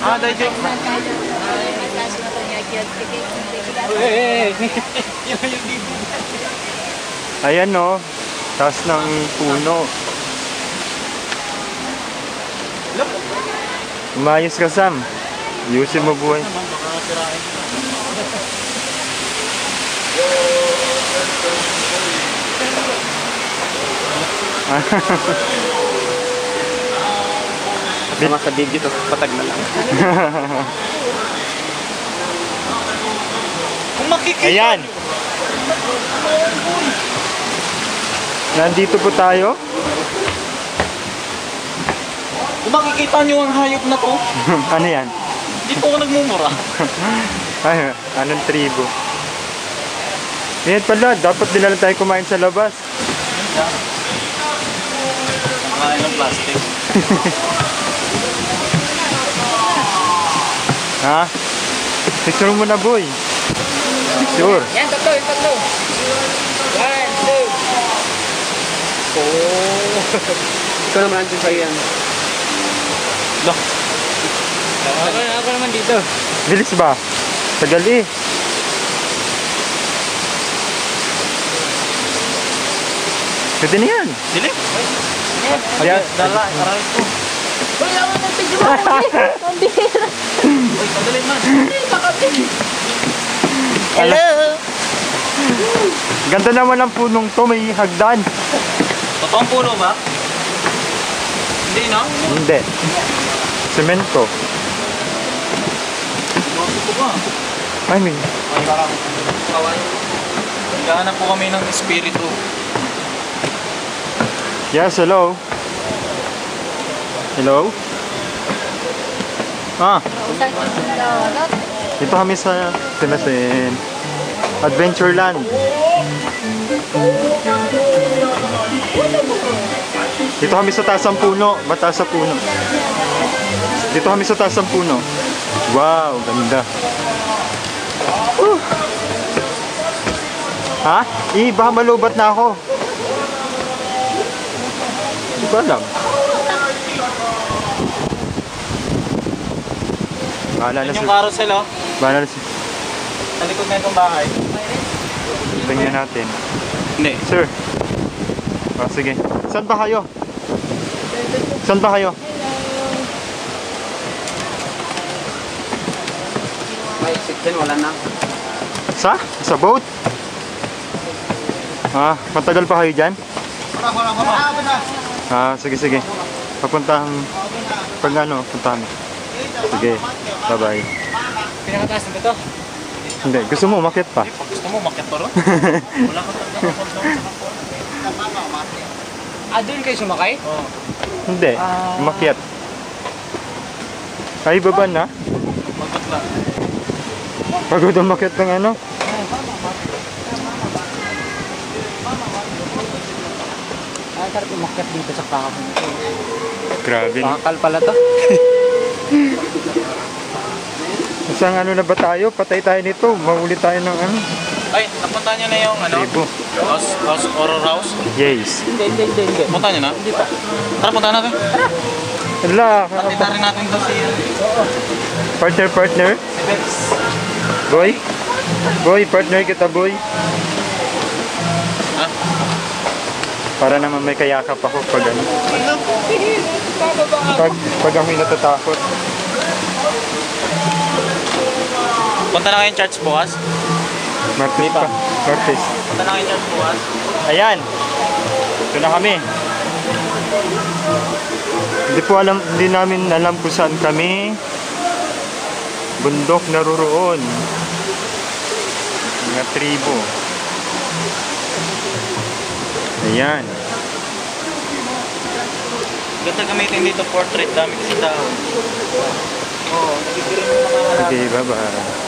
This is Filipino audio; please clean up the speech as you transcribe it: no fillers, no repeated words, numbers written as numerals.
Ah, dahil Ayan no, taas ng puno. Umayos ka, Sam. Ayusin mo buhay. Sama sa video to, patag na lang. Kung makikita. Ayan. Nandito po tayo. Kung makikita nyo ang hayop na to, Ano yan? hindi po ako nagmumura. Ay, anong tribo? Yan pala, dapat dinala tayo kumain sa labas. Makain ng plastic. Ha? Picture mo na, boy. Picture. Yan, tatlo, yung tatlo. 1, 2. Oh. Ikaw naman andun sa iyan. No. Ako naman dito. Bilis ba? Tagal eh. Pwede na yan. Dili? Ayan. Dala, aray ko. Uy, ako nang tigil mo. Pambira. Uy, padalin man. Hello. Ganda naman ang punong to, may hagdan. Totoong puno ba? Hindi, no? Hindi. Semento. Bakit ko ba? Ay, may. Ay, parang kawan. Naghahanap po kami ng espiritu. Yes, hello. Hello? Ah, dito kami sa Tinasin Adventureland. Dito kami sa taas ng puno. Mataas sa puno. Dito kami sa taas ng puno. Wow, ganda. Ha? Baka malubat na ako. Hindi ko alam. Bahala na Yan si... yung carousel, oh. Bahala na si... Sa likod na itong bahay. Tingnan natin. Hindi. Sir. Ah, sige. Saan ba kayo? Saan ba kayo? May exit dyan, wala na. Sa boat? Ah, matagal pa kayo dyan? Ah, sige, sige. Papuntahan... Pag ano, puntahan. Sige, bye-bye. Pinakataas na ba ito? Hindi, gusto mo umakyat pa? Pag gusto mo, umakyat pa ron. Wala kang tagdang. Doon kayo sumakay? Oo. Hindi, umakyat. Ay, baba na. Pagkat lang. Pagod umakyat ng ano? Sarap umakyat dito sa kahapon. Grabe. Pakal pala to. Isang ano na ba tayo? Patay tayo nito. Mahuli tayo ng ano? Ay, napunta niyo na yung ano? Tribo. Horror house? Yes. Hindi. Punta niyo na? Hindi pa. Tara, punta natin. Hala. Patita rin natin to si... Partner. Si Bex. Boy, partner kita, boy. Ha? Para naman may kayakap ako pag ano. Pag ako'y natatakot. Punta na kayong church bukas? Martis pa. Martis. Punta na kayong church bukas? Ayan. Ito na kami. Hindi namin alam kung saan kami. Bundok naroroon. Mga tribo. Ayan. Ganda gamitin dito portrait. Dami kasi tao. Oo, nagigirin mo makakalala. Okay, bye-bye.